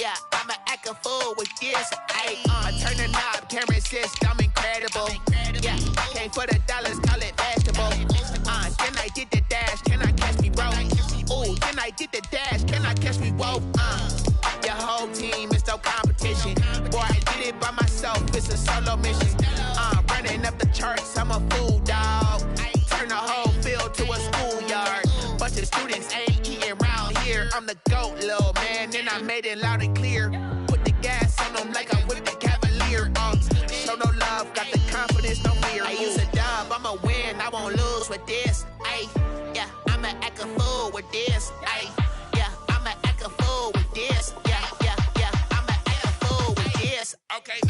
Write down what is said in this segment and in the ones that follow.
Yeah, I'ma act a fool with this. I turn the knob, camera assist, I'm incredible. Yeah, came for the dollars, call it vegetable. Then I did the dash, can I catch me, bro? Ooh, then I did the dash, can I catch me, whoa? Your whole team is no competition. Boy, I did it by myself, it's a solo mission. Running up the charts, I'm a fool, dog. Turn the whole field to a schoolyard. Bunch of students ain't eating round here. I'm the GOAT, little man, and I made it loud and clear. Put the gas on them like I whipped the Cavalier. Show no love, got the confidence, no fear. I use a dub, I'ma win, I won't lose with this. Yeah, I'ma act a fool with this. Yeah, I'ma act a fool with this. Yeah, I'ma act a fool with this. Okay,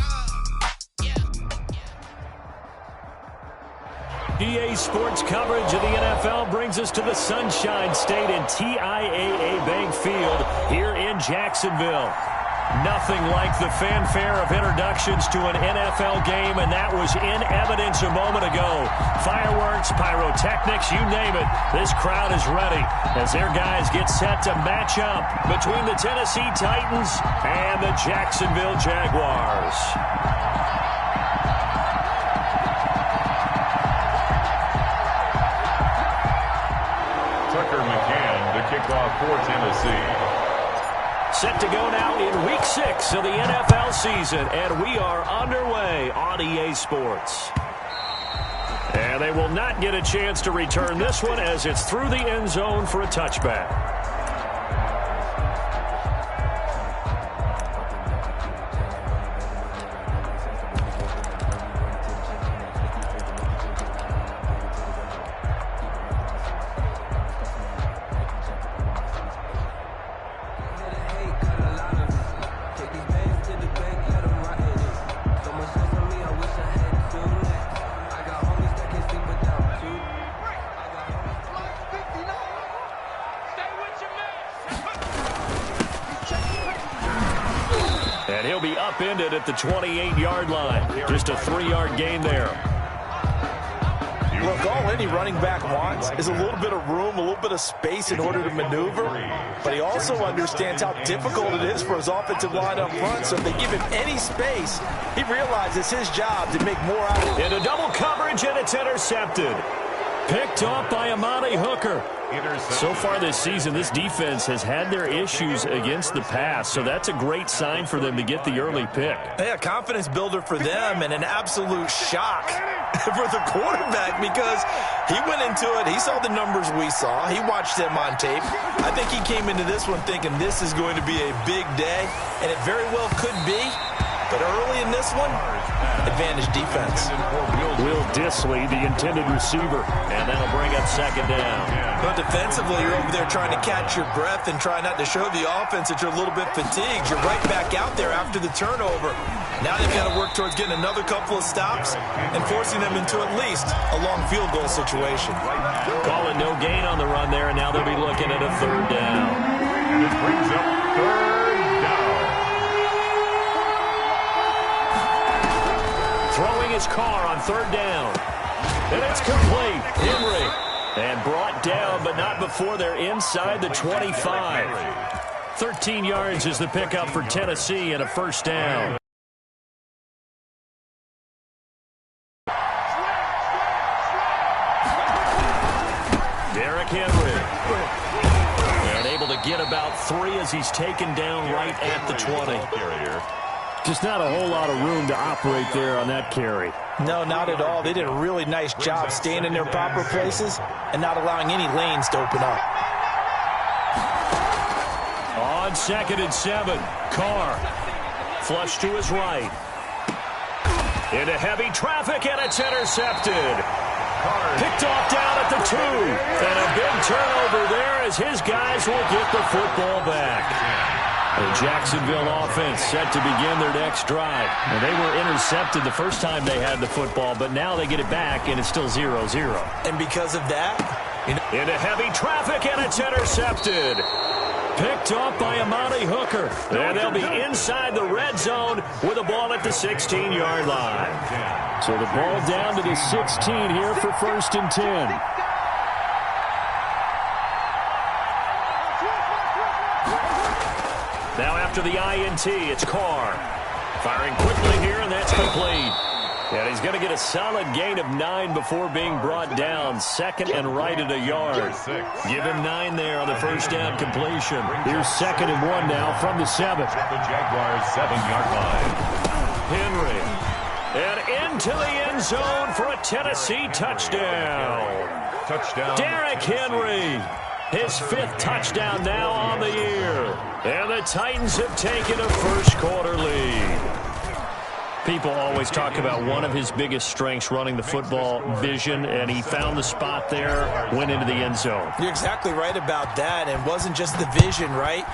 EA Sports coverage of the NFL brings us to the Sunshine State and TIAA Bank Field here in Jacksonville. Nothing like the fanfare of introductions to an NFL game, and that was in evidence a moment ago. Fireworks, pyrotechnics, you name it. This crowd is ready as their guys get set to match up between the Tennessee Titans and the Jacksonville Jaguars. Tucker McCann to kick off for Tennessee. Set to go now in Week 6 of the NFL season, and we are underway on EA Sports. And they will not get a chance to return this one as it's through the end zone for a touchback. And he'll be upended at the 28-yard line. Just a 3-yard gain there. Look, all any running back wants is a little bit of room, a little bit of space in order to maneuver. But he also understands how difficult it is for his offensive line up front. So if they give him any space, he realizes his job to make more out of it. Into double coverage, and it's intercepted. Picked off by Amani Hooker. So far this season, this defense has had their issues against the pass, so that's a great sign for them to get the early pick. Yeah, confidence builder for them and an absolute shock for the quarterback because he went into it. He saw the numbers we saw. He watched them on tape. I think he came into this one thinking this is going to be a big day, and it very well could be. But early in this one, advantage defense. Will Disley, the intended receiver, and that'll bring up second down. But defensively, you're over there trying to catch your breath and try not to show the offense that you're a little bit fatigued. You're right back out there after the turnover. Now they've got to work towards getting another couple of stops and forcing them into at least a long field goal situation. Call it no gain on the run there, and now they'll be looking at a third down. And it brings up third down. Throwing his car on third down. And it's complete. Henry. And brought down, but not before they're inside the 25. 13 yards is the pickup for Tennessee and a first down. Derrick Henry. And able to get about 3 as he's taken down right at the 20. Just not a whole lot of room to operate there on that carry. No, not at all. They did a really nice job staying in their proper places and not allowing any lanes to open up. On 2nd and 7, Carr. Flush to his right. Into heavy traffic, and it's intercepted. Picked off down at the 2. And a big turnover there as his guys will get the football back. The Jacksonville offense set to begin their next drive. And they were intercepted the first time they had the football, but now they get it back, and it's still 0-0. And because of that, into heavy traffic, and it's intercepted. Picked off by Amani Hooker. And they'll be inside the red zone with a ball at the 16-yard line. So the ball down to the 16 here for 1st and 10. Now after the INT. It's Carr. Firing quickly here, and that's complete. And he's going to get a solid gain of 9 before being brought down. Second and right at a yard. Give him 9 there on the first down completion. Here's 2nd and 1 now from the 7. The Jaguars' 7-yard line. Henry. And into the end zone for a Tennessee touchdown. Touchdown. Derrick Henry. His 5th touchdown now on the year. And the Titans have taken a first-quarter lead. People always talk about one of his biggest strengths running the football, vision, and he found the spot there, went into the end zone. You're exactly right about that, and it wasn't just the vision, right?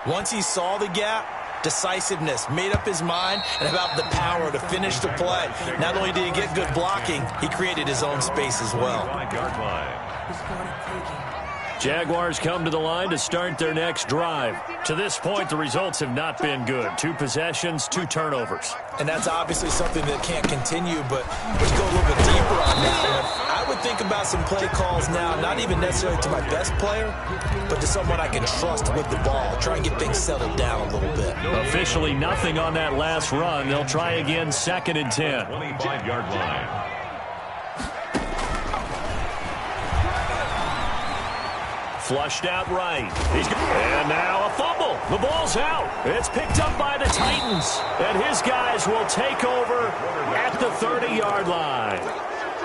Once he saw the gap, decisiveness, made up his mind, and about the power to finish the play. Not only did he get good blocking, he created his own space as well. 5-yard line. Jaguars come to the line to start their next drive. To this point, the results have not been good. 2 possessions, 2 turnovers. And that's obviously something that can't continue, but let's go a little bit deeper on that one. I would think about some play calls now, not even necessarily to my best player, but to someone I can trust with the ball. Try and get things settled down a little bit. Officially nothing on that last run. They'll try again 2nd and 10. 25-yard line. Flushed out right. And now a fumble. The ball's out. It's picked up by the Titans. And his guys will take over at the 30-yard line.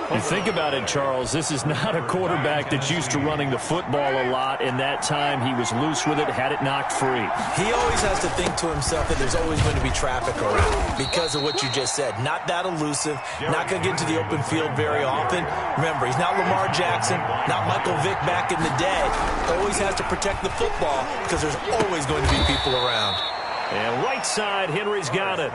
You think about it, Charles, this is not a quarterback that's used to running the football a lot. In that time, he was loose with it, had it knocked free. He always has to think to himself that there's always going to be traffic around because of what you just said. Not that elusive, not going to get into the open field very often. Remember, he's not Lamar Jackson, not Michael Vick back in the day. Always has to protect the football because there's always going to be people around. And right side, Henry's got it.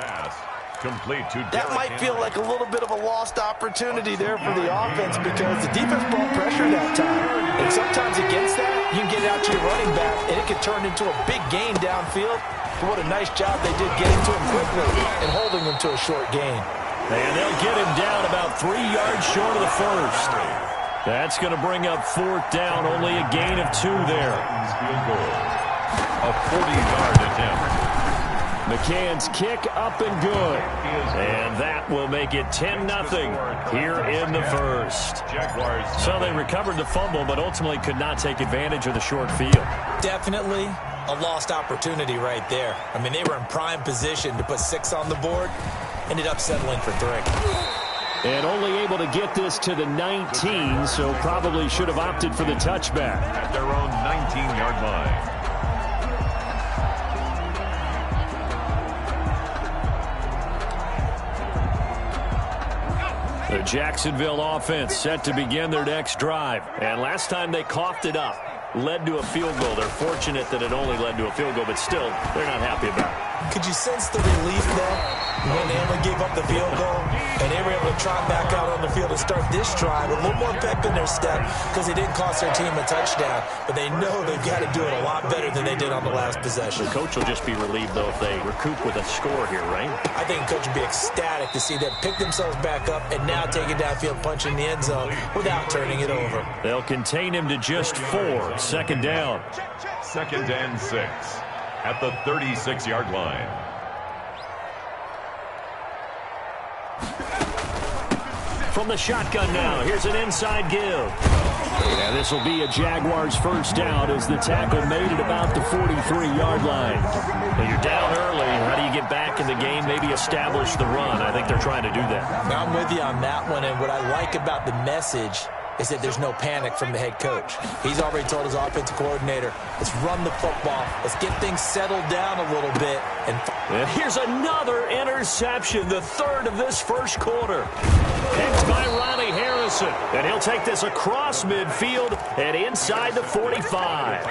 Complete to that might feel like a little bit of a lost opportunity there for the offense because the defense brought pressure that time. And sometimes against that, you can get it out to your running back, and it can turn into a big gain downfield. But what a nice job they did getting to him quickly and holding him to a short gain. And they'll get him down about 3 yards short of the first. That's going to bring up 4th down, only a gain of 2 there. Field goal. A 40-yard attempt. McCann's kick up and good. And that will make it 10-0 here in the first. So they recovered the fumble, but ultimately could not take advantage of the short field. Definitely a lost opportunity right there. I mean, they were in prime position to put 6 on the board. Ended up settling for 3. And only able to get this to the 19, so probably should have opted for the touchback. At their own 19-yard line. The Jacksonville offense set to begin their next drive. And last time they coughed it up, led to a field goal. They're fortunate that it only led to a field goal, but still, they're not happy about it. Could you sense the relief, though, when they only gave up the field goal and they were able to trot back out on the field and start this drive with a little more pep in their step because they didn't cost their team a touchdown, but they know they've got to do it a lot better than they did on the last possession. The coach will just be relieved, though, if they recoup with a score here, right? I think the coach would be ecstatic to see them pick themselves back up and now take it downfield, punch in the end zone without turning it over. They'll contain him to just 4. 2nd down. 2nd and 6 at the 36-yard line. From the shotgun now, here's an inside give. And this will be a Jaguars first down as the tackle made it about the 43-yard line. Now you're down early. How do you get back in the game, maybe establish the run? I think they're trying to do that. I'm with you on that one, and what I like about the message is that there's no panic from the head coach. He's already told his offensive coordinator, let's run the football. Let's get things settled down a little bit. And here's another interception, the 3rd of this first quarter. Picked by Ronnie Harrison. And he'll take this across midfield and inside the 45.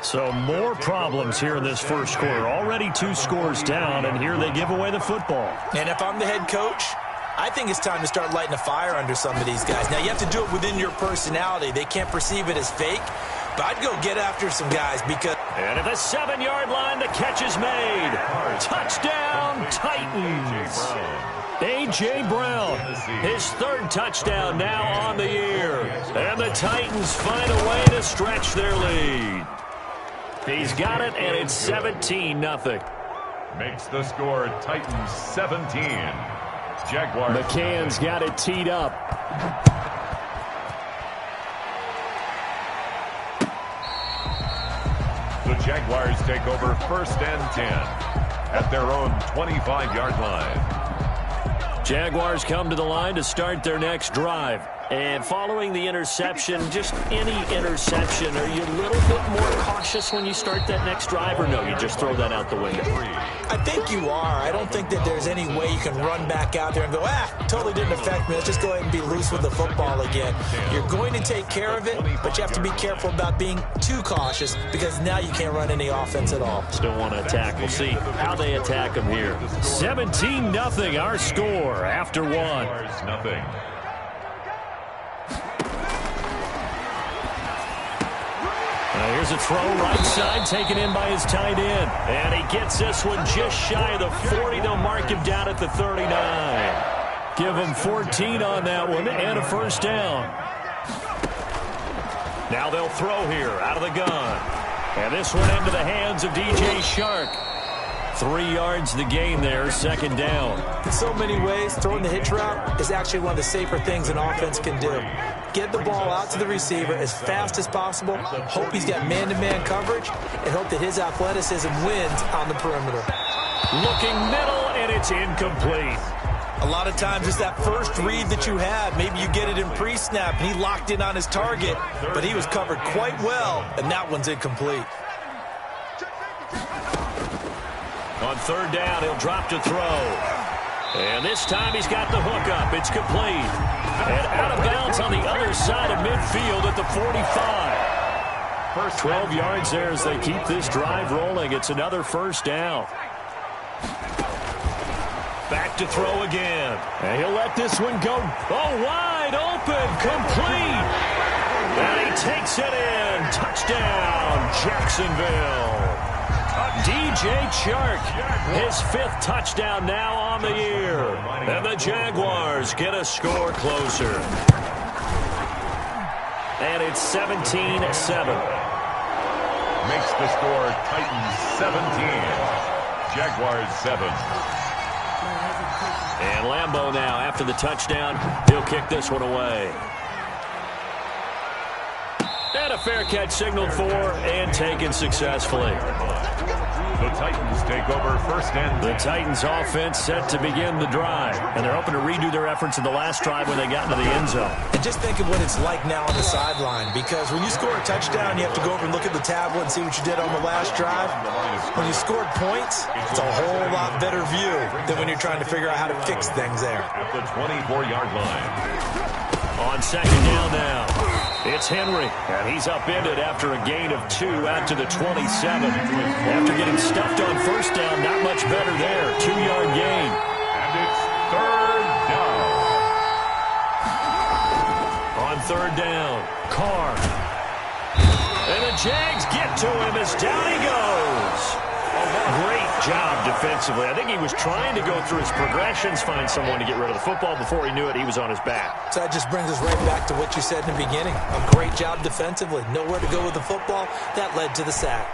So more problems here in this first quarter. Already 2 scores down, and here they give away the football. And if I'm the head coach, I think it's time to start lighting a fire under some of these guys. Now, you have to do it within your personality. They can't perceive it as fake, but I'd go get after some guys because... And at the 7-yard line, the catch is made. Touchdown, Titans. A.J. Brown, his 3rd touchdown now on the year. And the Titans find a way to stretch their lead. He's got it, and it's 17-0. Makes the score Titans 17. Jaguars. McCann's got it teed up. The Jaguars take over 1st and 10 at their own 25-yard line. Jaguars come to the line to start their next drive. And following the interception, just any interception, are you a little bit more cautious when you start that next drive, or no, you just throw that out the window? I think you are. I don't think that there's any way you can run back out there and go, totally didn't affect me. Let's just go ahead and be loose with the football again. You're going to take care of it, but you have to be careful about being too cautious because now you can't run any offense at all. Still want to attack. We'll see how they attack them here. 17-0 our score after one. Nothing. Here's a throw right side taken in by his tight end. And he gets this one just shy of the 40. They'll mark him down at the 39. Give him 14 on that one and a first down. Now they'll throw here out of the gun. And this one into the hands of DJ Shark. 3 yards the gain there, second down. In so many ways, throwing the hitch route is actually one of the safer things an offense can do. Get the ball out to the receiver as fast as possible, hope he's got man-to-man coverage, and hope that his athleticism wins on the perimeter. Looking middle, and it's incomplete. A lot of times it's that first read that you have. Maybe you get it in pre-snap, and he locked in on his target, but he was covered quite well, and that one's incomplete. On third down, he'll drop to throw. And this time he's got the hook up. It's complete. And out of bounds on the other side of midfield at the 45. First 12 yards there as they keep this drive rolling. It's another first down. Back to throw again. And he'll let this one go. Oh, wide open. Complete. And he takes it in. Touchdown, Jacksonville. DJ Chark, his 5th touchdown now on the year. And the Jaguars get a score closer. And it's 17-7. Makes the score Titans 17. Jaguars 7. And Lambeau now, after the touchdown, he'll kick this one away. And a fair catch signaled for and taken successfully. The Titans take over 1st and 10. The Titans offense set to begin the drive. And they're hoping to redo their efforts in the last drive when they got into the end zone. And just think of what it's like now on the sideline, because when you score a touchdown, you have to go over and look at the tablet and see what you did on the last drive. When you scored points, it's a whole lot better view than when you're trying to figure out how to fix things there. At the 24-yard line. On second down now, it's Henry, and he's upended after a gain of 2 out to the 27. After getting stuffed on first down, not much better there. 2-yard gain. And it's 3rd down. On third down, Carr. And the Jags get to him as down he goes. Great job defensively. I think he was trying to go through his progressions, find someone to get rid of the football. Before he knew it, he was on his back. So that just brings us right back to what you said in the beginning. A great job defensively. Nowhere to go with the football. That led to the sack.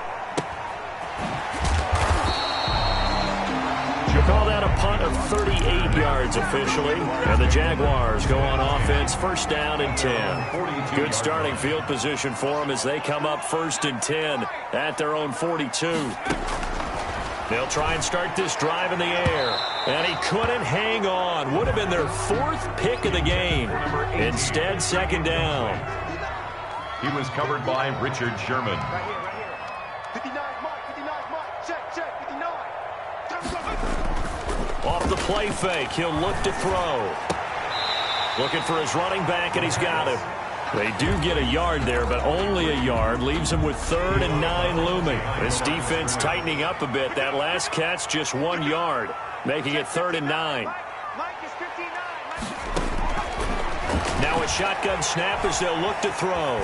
You call that a punt of 38 yards officially. And the Jaguars go on offense, 1st down and 10. Good starting field position for them as they come up 1st and 10 at their own 42. They'll try and start this drive in the air. And he couldn't hang on. Would have been their 4th pick of the game. Instead, 2nd down. He was covered by Richard Sherman. 59, Mike, 59, Mike, check, 59. Off the play fake, he'll look to throw. Looking for his running back, and he's got him. They do get a yard there, but only a yard. Leaves him with 3rd and 9 looming. This defense tightening up a bit. That last catch, just 1 yard, making it 3rd and 9. Mike is 59. Now a shotgun snap as they'll look to throw.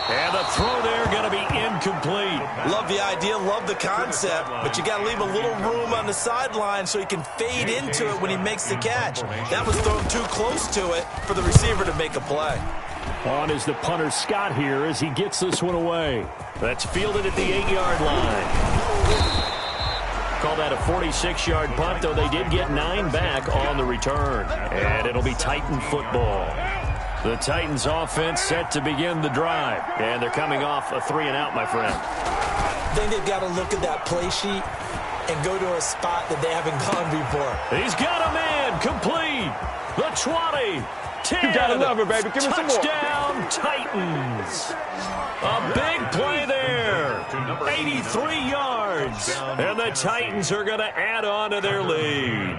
And the throw there going to be incomplete. Love the idea, love the concept, but you got to leave a little room on the sideline so he can fade into it when he makes the catch. That was thrown too close to it for the receiver to make a play. On is the punter Scott here as he gets this one away. That's fielded at the 8-yard line. Call that a 46-yard punt, though they did get 9 back on the return. And it'll be Titan football. The Titans offense set to begin the drive. And they're coming off a 3-and-out, my friend. I think they've got to look at that play sheet and go to a spot that they haven't gone before. He's got a man complete. The 20, 10. You gotta love it, baby. Give me some more. Touchdown, Titans. A big play there. 83 yards. And the Titans are going to add on to their lead.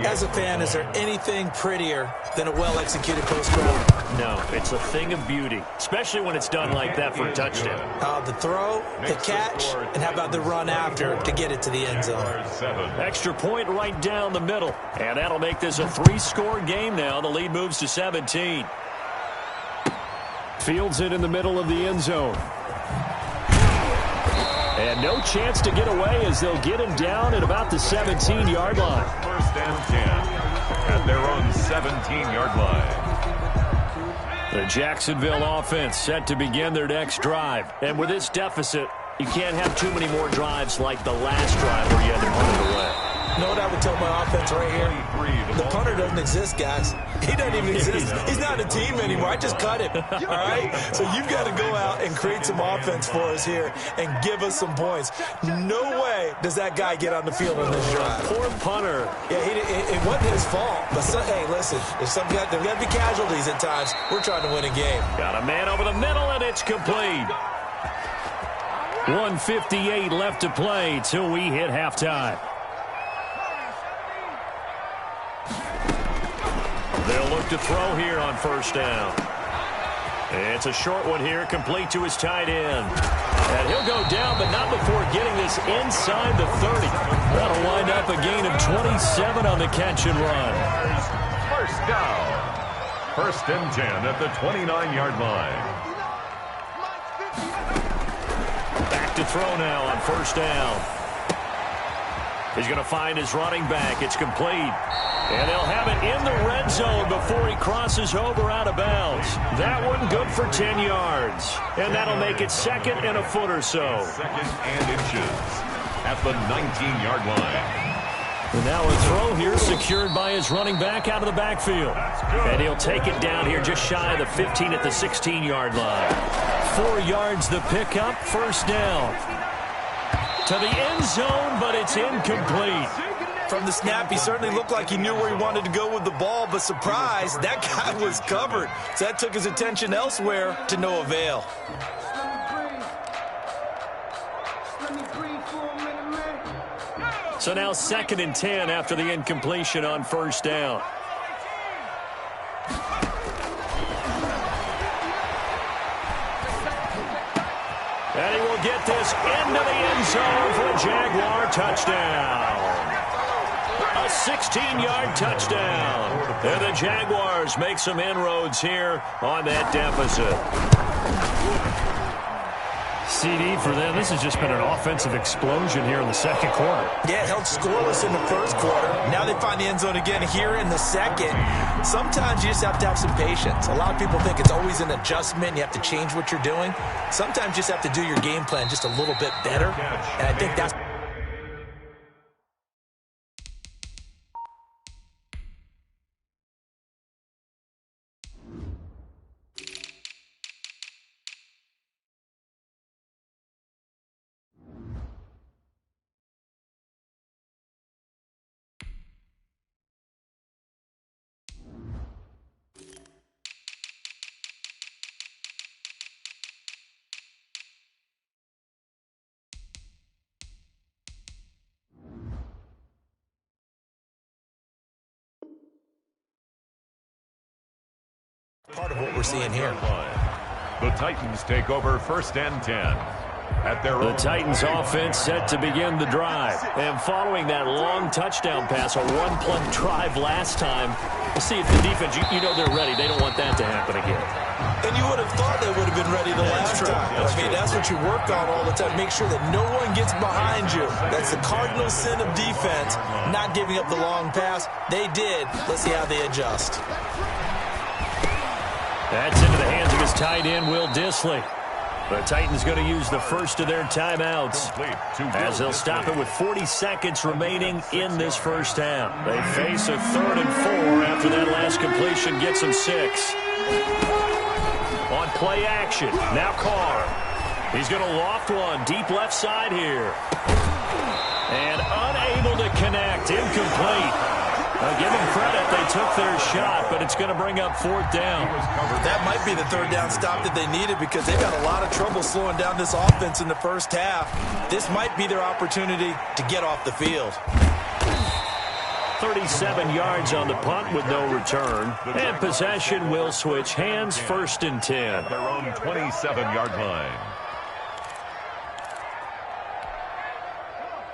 As a fan, is there anything prettier than a well-executed post route? No, it's a thing of beauty, especially when it's done like that for a touchdown. The throw, the catch, and how about the run after to get it to the end zone? Extra point right down the middle, and that'll make this a 3-score game now. The lead moves to 17. Fields it in the middle of the end zone. And no chance to get away as they'll get him down at about the 17-yard line. First and 10 at their own 17-yard line. The Jacksonville offense set to begin their next drive. And with this deficit, you can't have too many more drives like the last drive where you had to punt it away. You know what I would tell my offense right here? The punter doesn't exist, guys. He doesn't even exist. He's not a team anymore. I just cut him. All right? So you've got to go out and create some offense for us here and give us some points. No way does that guy get on the field on this drive. Poor punter. Yeah, it wasn't his fault. But, hey, listen, there's got to be casualties at times. We're trying to win a game. Got a man over the middle, and it's complete. 1:58 left to play till we hit halftime. They'll look to throw here on first down. It's a short one here, complete to his tight end. And he'll go down, but not before getting this inside the 30. That'll wind up a gain of 27 on the catch and run. First down. First and 10 at the 29-yard line. Back to throw now on first down. He's going to find his running back. It's complete. And they'll have it in the red zone before he crosses over out of bounds. That one good for 10 yards. And that'll make it second and a foot or so. Second and inches at the 19-yard line. And now a throw here secured by his running back out of the backfield. And he'll take it down here just shy of the 15 at the 16-yard line. 4 yards the pickup, first down. To the end zone, but it's incomplete. From the snap, he certainly looked like he knew where he wanted to go with the ball, but surprise, that guy was covered. So that took his attention elsewhere to no avail. So now second and 10 after the incompletion on first down. And he will get this into the end zone for a Jaguar touchdown. A 16-yard touchdown. And the Jaguars make some inroads here on that deficit. CD for them. This has just been an offensive explosion here in the second quarter. Yeah, held scoreless in the first quarter. Now they find the end zone again here in the second. Sometimes you just have to have some patience. A lot of people think it's always an adjustment. You have to change what you're doing. Sometimes you just have to do your game plan just a little bit better. And I think that's... part of what we're seeing here. The Titans take over first and 10 at their The own. Titans offense set to begin the drive. And following that long touchdown pass, a one-play drive last time, we'll see if the defense, you know they're ready. They don't want that to happen again. And you would have thought they would have been ready the last time. That's what you work on all the time. Make sure that no one gets behind you. That's the cardinal sin of defense, not giving up the long pass. They did. Let's see how they adjust. That's into the hands of his tight end, Will Dissly. The Titans going to use the first of their timeouts as they'll stop it with 40 seconds remaining in this first half. They face a 3rd and 4 after that last completion gets them 6. On play action, now Carr. He's going to loft one deep left side here. And unable to connect, incomplete. Give them credit, they took their shot, but it's going to bring up 4th down. That might be the 3rd down stop that they needed because they've got a lot of trouble slowing down this offense in the first half. This might be their opportunity to get off the field. 37 yards on the punt with no return. And possession will switch hands, 1st and 10. Their own 27-yard line.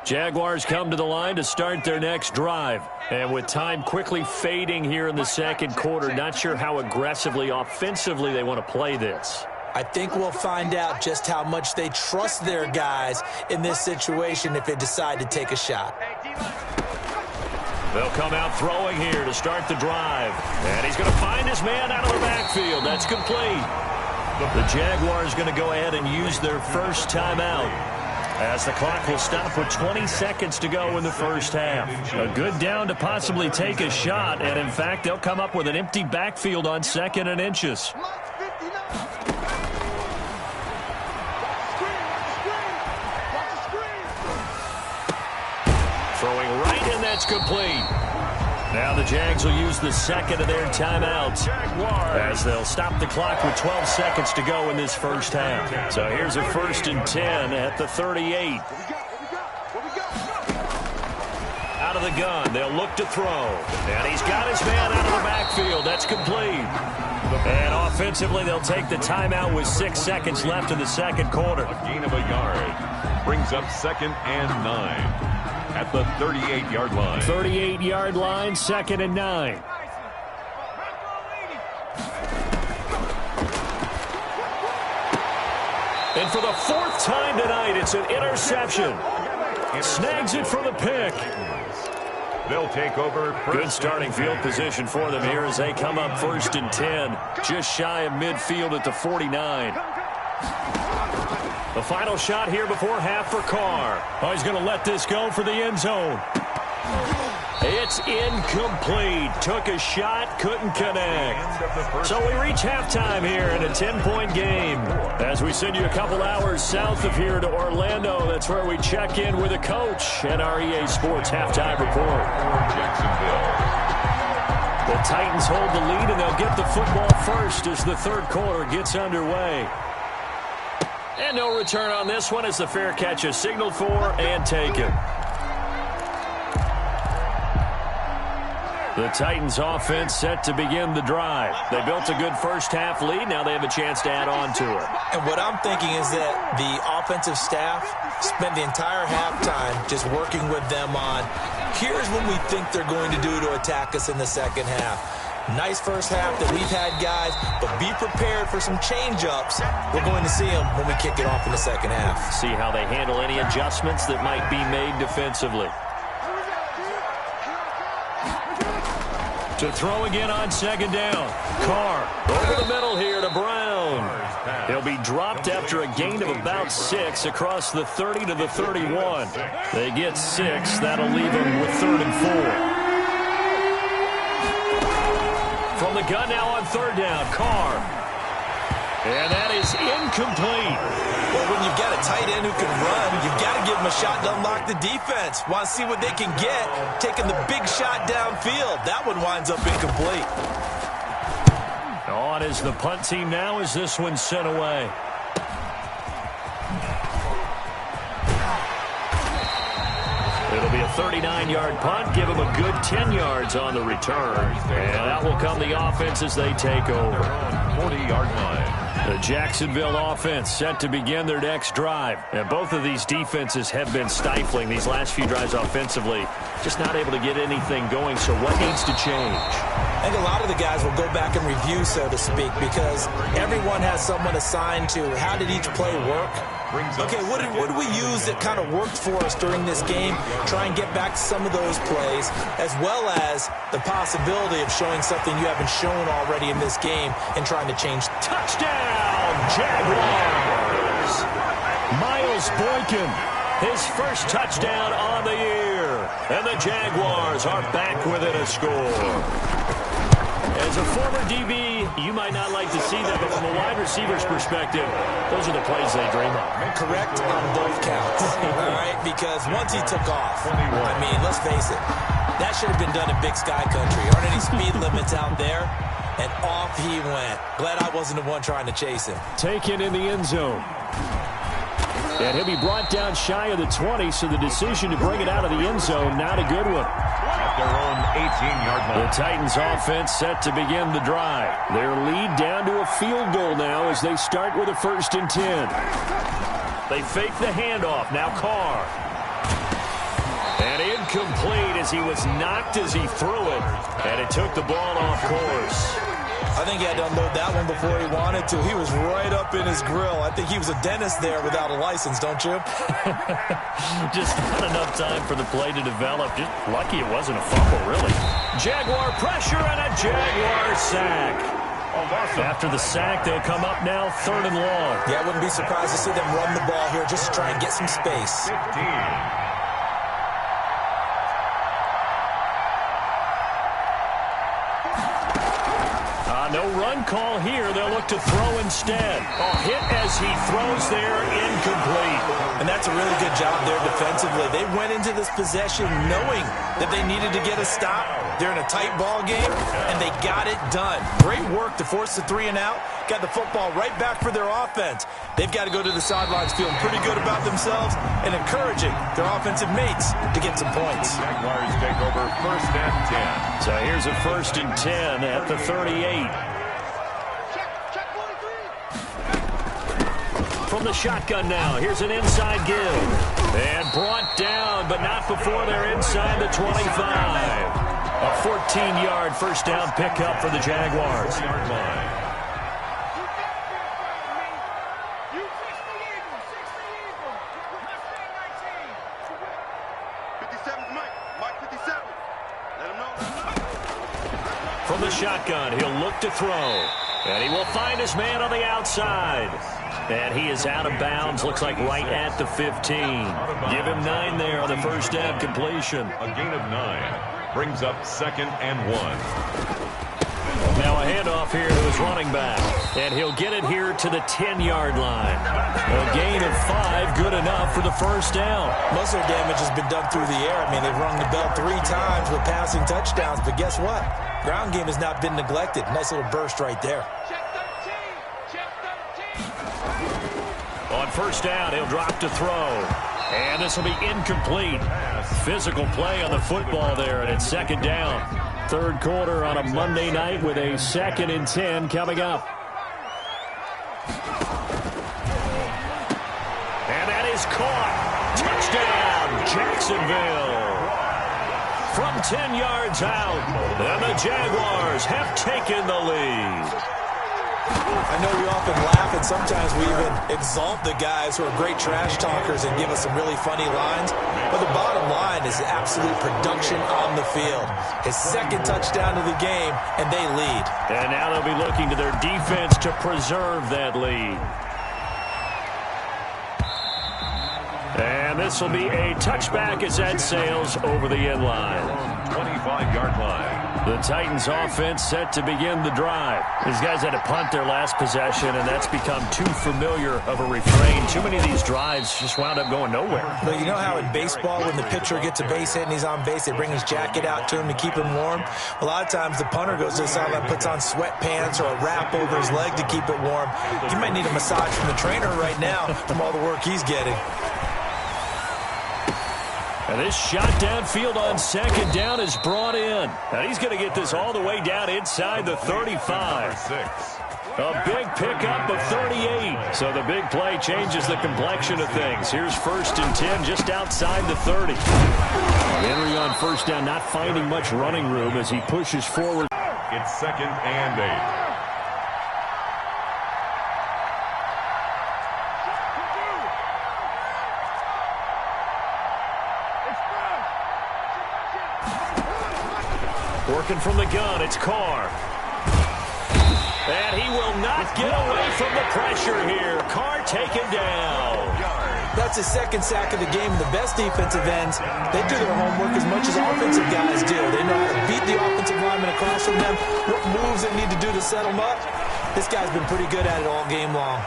Jaguars come to the line to start their next drive. And with time quickly fading here in the second quarter, not sure how aggressively, offensively they want to play this. I think we'll find out just how much they trust their guys in this situation if they decide to take a shot. They'll come out throwing here to start the drive. And he's going to find his man out of the backfield. That's complete. The Jaguars going to go ahead and use their first timeout, as the clock will stop with 20 seconds to go in the first half. A good down to possibly take a shot, and in fact, they'll come up with an empty backfield on 2nd and inches. Throwing right, and that's complete. Now the Jags will use the 2nd of their timeouts as they'll stop the clock with 12 seconds to go in this first half. So here's a 1st and 10 at the 38. Out of the gun, they'll look to throw. And he's got his man out of the backfield. That's complete. And offensively, they'll take the timeout with 6 seconds left in the second quarter. A gain of a yard brings up 2nd and 9. At the 38-yard line. 38-yard line, 2nd and 9. And for the 4th time tonight, it's an interception. Snags it for the pick. They'll take over. Good starting field position for them here as they come up 1st and 10. Just shy of midfield at the 49. The final shot here before half for Carr. Oh, he's going to let this go for the end zone. It's incomplete. Took a shot, couldn't connect. So we reach halftime here in a 10-point game. As we send you a couple hours south of here to Orlando, that's where we check in with a coach at our EA Sports Halftime Report. Jacksonville. The Titans hold the lead, and they'll get the football first as the third quarter gets underway. And no return on this one as the fair catch is signaled for and taken. The Titans offense set to begin the drive. They built a good first half lead. Now they have a chance to add on to it. And what I'm thinking is that the offensive staff spent the entire halftime just working with them on, here's what we think they're going to do to attack us in the second half. Nice first half that we've had, guys, but be prepared for some change-ups. We're going to see them when we kick it off in the second half. See how they handle any adjustments that might be made defensively. To throw again on second down. Carr over the middle here to Brown. He'll be dropped after a gain of about 6 across the 30 to the 31. They get 6. That'll leave them with 3rd and 4. From the gun now on 3rd down, Carr. And that is incomplete. Well, when you've got a tight end who can run, you've got to give him a shot to unlock the defense. Want to see what they can get, taking the big shot downfield. That one winds up incomplete. On is the punt team now as this one's sent away. It'll be a 39-yard punt. Give them a good 10 yards on the return. And that will come the offense as they take over. 40-yard line. The Jacksonville offense set to begin their next drive. And both of these defenses have been stifling these last few drives offensively. Just not able to get anything going, so what needs to change? I think a lot of the guys will go back and review, so to speak, because everyone has someone assigned to how did each play work, Okay, what did we use that kind of worked for us during this game? Try and get back to some of those plays, as well as the possibility of showing something you haven't shown already in this game and trying to change. Touchdown, Jaguars! Miles Boykin, his first touchdown on the year. And the Jaguars are back within a score. As a former DB, you might not like to see that, but from a wide receiver's perspective, those are the plays they dream of. Correct on both counts, all right? Because once he took off, I mean, let's face it, that should have been done in Big Sky Country. Aren't any speed limits out there? And off he went. Glad I wasn't the one trying to chase him. Taken in the end zone. And he'll be brought down shy of the 20, so the decision to bring it out of the end zone, not a good one. At their own 18-yard line. The Titans offense set to begin the drive. Their lead down to a field goal now as they start with a 1st and 10. They fake the handoff. Now Carr. And incomplete as he was knocked as he threw it. And it took the ball off course. I think he had to unload that one before he wanted to. He was right up in his grill. I think he was a dentist there without a license, don't you? Just not enough time for the play to develop. Just lucky it wasn't a fumble, really. Jaguar pressure and a Jaguar sack. After the sack, they'll come up now 3rd and long. Yeah, I wouldn't be surprised to see them run the ball here just to try and get some space. 15. No run call here. They'll look to throw instead. A hit as he throws there, incomplete. And that's a really good job there defensively. They went into this possession knowing that they needed to get a stop. They're in a tight ball game, and they got it done. Great work to force the 3 and out. Got the football right back for their offense. They've got to go to the sidelines feeling pretty good about themselves and encouraging their offensive mates to get some points. Jaguars take over 1st and 10. So here's a 1st and 10 at the 38. From the shotgun now, here's an inside give. And brought down, but not before they're inside the 25. A 14-yard 1st down pickup for the Jaguars. From the shotgun, he'll look to throw. And he will find his man on the outside. And he is out of bounds, looks like right at the 15. Give him 9 there on the 1st down completion. A gain of 9 brings up 2nd and 1. Now a handoff here to his running back. And he'll get it here to the 10-yard line. A gain of 5, good enough for the 1st down. Most of their damage has been done through the air. I mean, they've rung the bell 3 times with passing touchdowns. But guess what? Ground game has not been neglected. Nice little burst right there. On 1st down, he'll drop to throw. And this will be incomplete. Physical play on the football there, and it's 2nd down. 3rd quarter on a Monday night with a 2nd and 10 coming up. And that is caught. Touchdown, Jacksonville. From 10 yards out, and the Jaguars have taken the lead. I know we often laugh, and sometimes we even exalt the guys who are great trash talkers and give us some really funny lines. But the bottom line is absolute production on the field. His 2nd touchdown of the game, and they lead. And now they'll be looking to their defense to preserve that lead. And this will be a touchback as that sails over the end line. 25-yard line. The Titans offense set to begin the drive. These guys had to punt their last possession, and that's become too familiar of a refrain. Too many of these drives just wound up going nowhere. But you know how in baseball, when the pitcher gets a base hit and he's on base, they bring his jacket out to him to keep him warm? A lot of times the punter goes to the sideline, puts on sweatpants or a wrap over his leg to keep it warm. You might need a massage from the trainer right now from all the work he's getting. And this shot downfield on 2nd down is brought in. And he's going to get this all the way down inside the 35. A big pickup of 38. So the big play changes the complexion of things. Here's 1st and 10 just outside the 30. Henry on 1st down, not finding much running room as he pushes forward. It's 2nd and 8. Working from the gun, it's Carr. And he will not get away from the pressure here. Carr taken down. That's his second sack of the game. The best defensive ends, they do their homework as much as offensive guys do. They know how to beat the offensive lineman across from them, what moves they need to do to set them up. This guy's been pretty good at it all game long.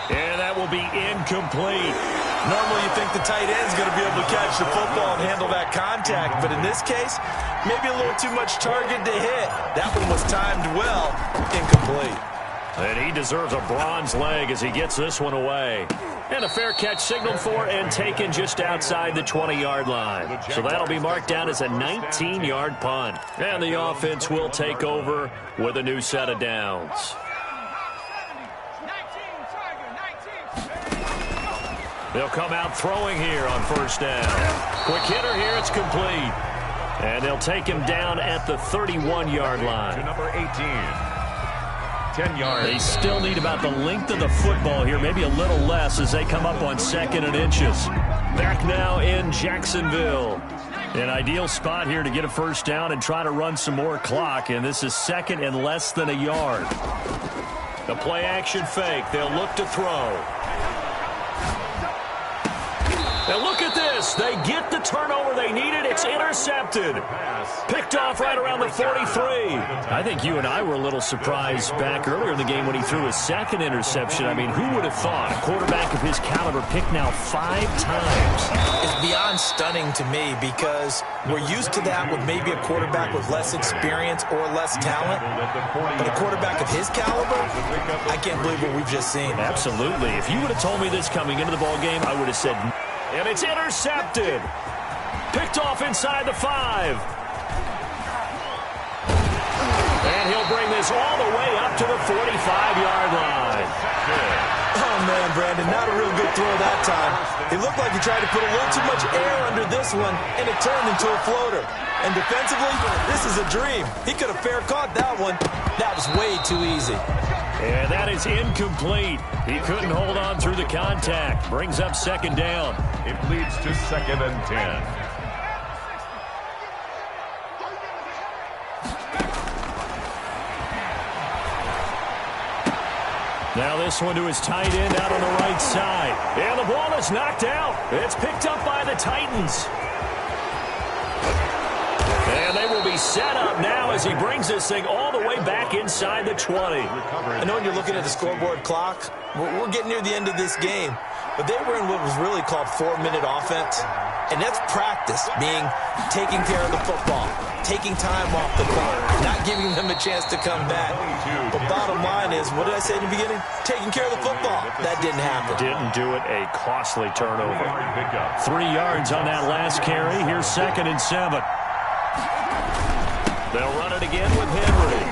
And that will be incomplete. Normally you think the tight end's going to be able to catch the football and handle that contact, but in this case, maybe a little too much target to hit. That one was timed well, incomplete. And he deserves a bronze leg as he gets this one away. And a fair catch signaled for and taken just outside the 20-yard line. So that'll be marked down as a 19-yard punt. And the offense will take over with a new set of downs. They'll come out throwing here on first down. Quick hitter here, it's complete. And they'll take him down at the 31-yard line. To number 18. 10 yards. They still need about the length of the football here, maybe a little less as they come up on 2nd and inches. Back now in Jacksonville. An ideal spot here to get a first down and try to run some more clock, and this is 2nd and less than a yard. The play action fake. They'll look to throw. Now look at this. They get the turnover they needed. It's intercepted. Picked off right around the 43. I think you and I were a little surprised back earlier in the game when he threw his 2nd interception. I mean, who would have thought a quarterback of his caliber picked now 5 times? It's beyond stunning to me because we're used to that with maybe a quarterback with less experience or less talent. But a quarterback of his caliber, I can't believe what we've just seen. Absolutely. If you would have told me this coming into the ball game, I would have said, and it's intercepted. Picked off inside the 5. And he'll bring this all the way up to the 45-yard line. Oh, man, Brandon, not a real good throw that time. It looked like he tried to put a little too much air under this one, and it turned into a floater. And defensively, this is a dream. He could have fair caught that one. That was way too easy. And that is incomplete. He couldn't hold on through the contact. Brings up 2nd down. It leads to 2nd and 10. Now this one to his tight end out on the right side. And the ball is knocked out. It's picked up by the Titans. And they will be set up now as he brings this thing all the way back inside the 20. I know when you're looking at the scoreboard clock, we're getting near the end of this game. But they were in what was really called 4-minute offense. And that's practice, being taking care of the football, taking time off the clock, not giving them a chance to come back. But bottom line is, what did I say in the beginning? Taking care of the football. That didn't happen. Didn't do it. A costly turnover. 3 yards on that last carry. Here's 2nd and 7. They'll run it again with Henry.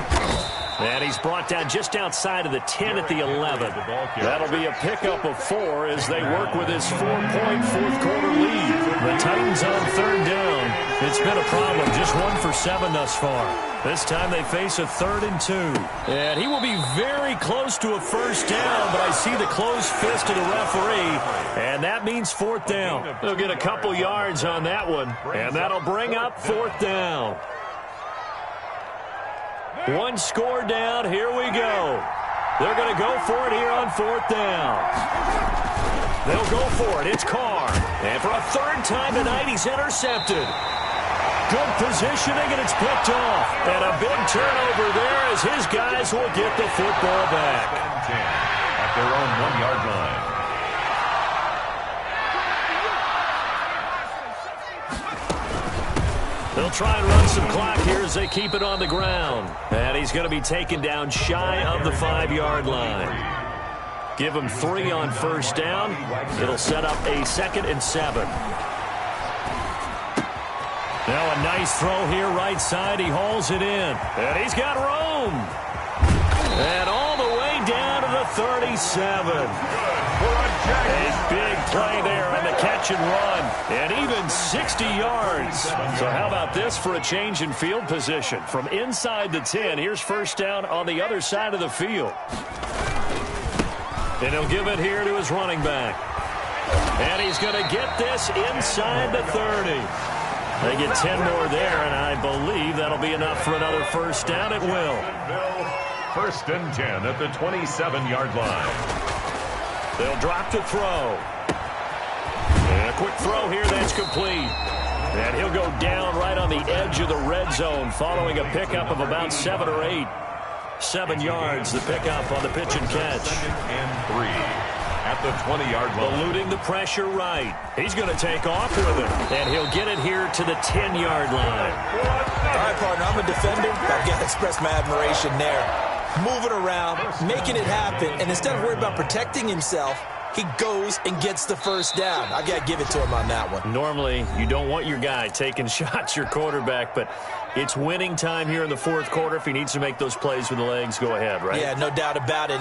And he's brought down just outside of the 10 at the 11. That'll be a pickup of 4 as they work with his 4-point fourth-quarter lead. The Titans on 3rd down. It's been a problem. Just 1 for 7 thus far. This time they face a 3rd and 2. And he will be very close to a first down, but I see the closed fist of the referee, and that means 4th down. They'll get a couple yards on that one, and that'll bring up 4th down. 1 score down. Here we go. They're going to go for it here on 4th down. They'll go for it. It's Carr. And for a 3rd time tonight, he's intercepted. Good positioning, and it's picked off. And a big turnover there as his guys will get the football back. At their own 1-yard line. They'll try and run some clock here as they keep it on the ground. And he's going to be taken down shy of the 5-yard line. Give him 3 on first down. It'll set up a 2nd and 7. Now a nice throw here right side. He hauls it in. And he's got room. And all the way down to the 37. A big play there on the catch and run. And even 60 yards. So how about this for a change in field position? From inside the 10, here's first down on the other side of the field. And he'll give it here to his running back. And he's going to get this inside the 30. They get 10 more there, and I believe that'll be enough for another first down. It will. First and 10 at the 27-yard line. They'll drop to throw. And a quick throw here, that's complete. And he'll go down right on the edge of the red zone following a pickup of about 7 or 8. 7 yards, the pickup on the pitch and catch. Second and 3 at the 20-yard line. Eluding the pressure right. He's going to take off with it. And he'll get it here to the 10-yard line. All right, partner, I'm a defender. I've got to express my admiration there. Moving around, making it happen, and instead of worrying about protecting himself, he goes and gets the first down. I've got to give it to him on that one. Normally, you don't want your guy taking shots, your quarterback, but it's winning time here in the fourth quarter. If he needs to make those plays with the legs, go ahead, right? Yeah, no doubt about it. At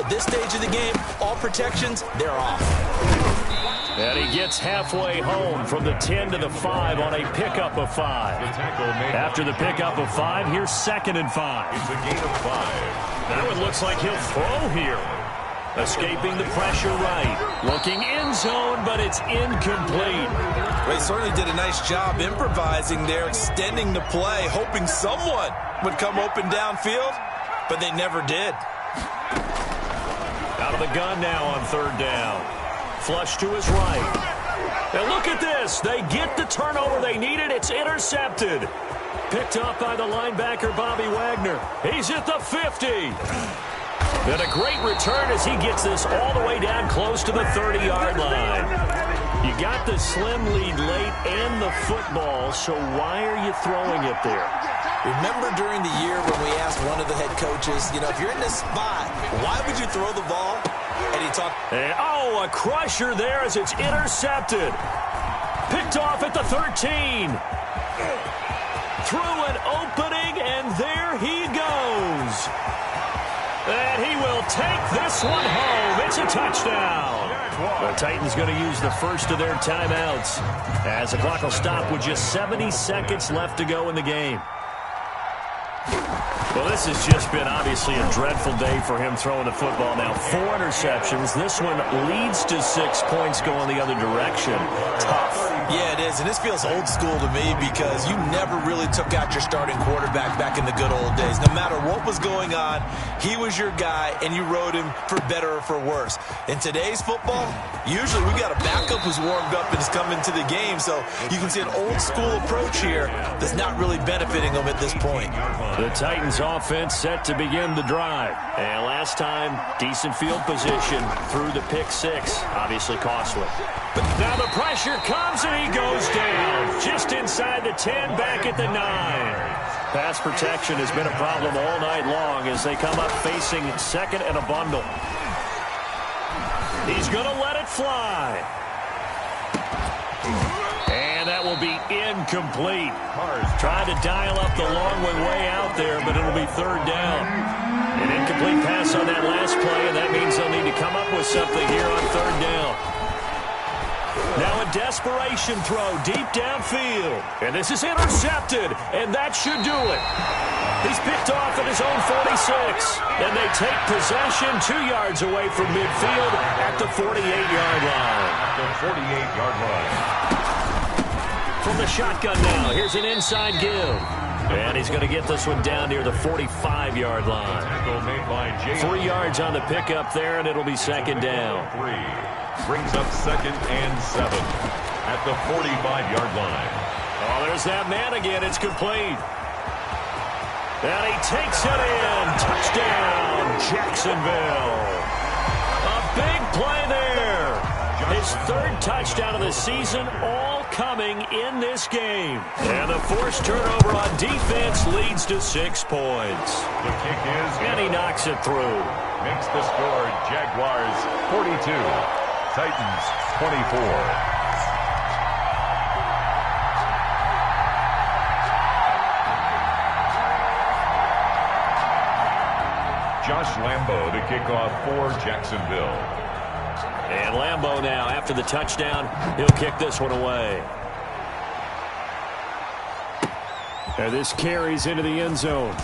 this stage of the game, all protections, they're off. And he gets halfway home from the 10 to the 5 on a pickup of 5. After the pickup of 5, here's 2nd and 5. It's a gain of 5. Now it looks like he'll throw here. Escaping the pressure right. Looking end zone, but it's incomplete. Well, he certainly did a nice job improvising there, extending the play, hoping someone would come open downfield, but they never did. Out of the gun now on 3rd down. Flush to his right. Now look at this. They get the turnover they needed. It's intercepted. Picked up by the linebacker, Bobby Wagner. He's at the 50. And a great return as he gets this all the way down close to the 30-yard line. You got the slim lead late and the football, so why are you throwing it there? Remember during the year when we asked one of the head coaches, if you're in this spot, why would you throw the ball? And he talked. Oh, a crusher there as it's intercepted. Picked off at the 13. Through an opening, and there he goes. And he will take this one home. It's a touchdown. The Titans going to use the first of their timeouts as the clock will stop with just 70 seconds left to go in the game. Well, this has just been obviously a dreadful day for him throwing the football. Now, 4 interceptions. This one leads to 6 points going the other direction. Tough. Yeah, it is, and this feels old school to me because you never really took out your starting quarterback back in the good old days. No matter what was going on, he was your guy, and you rode him for better or for worse. In today's football, usually we got a backup who's warmed up and is coming to the game, so you can see an old school approach here that's not really benefiting them at this point. The Titans offense set to begin the drive. And last time, decent field position through the pick 6. Obviously costly. But now the pressure comes and he goes down. Just inside the 10, back at the 9. Pass protection has been a problem all night long as they come up facing 2nd and a bundle. He's going to let it fly. And that will be incomplete. Tried to dial up the long way out there, but it'll be 3rd down. An incomplete pass on that last play, and that means they'll need to come up with something here on 3rd down. Now a desperation throw deep downfield. And this is intercepted, and that should do it. He's picked off at his own 46. And they take possession 2 yards away from midfield at the 48-yard line. The 48-yard line. From the shotgun now, here's an inside give. And he's going to get this one down near the 45-yard line. 3 yards on the pickup there, and it'll be 2nd down. 3 brings up 2nd and 7 at the 45-yard line. Oh, there's that man again. It's complete. And he takes it in. Touchdown, Jacksonville. A big play there. His 3rd touchdown of the season, all coming in this game. And the forced turnover on defense leads to 6 points. The kick is and he knocks it through. Makes the score Jaguars 42, Titans 24. Josh Lambo to kick off for Jacksonville. And Lambo now, after the touchdown, he'll kick this one away. And this carries into the end zone.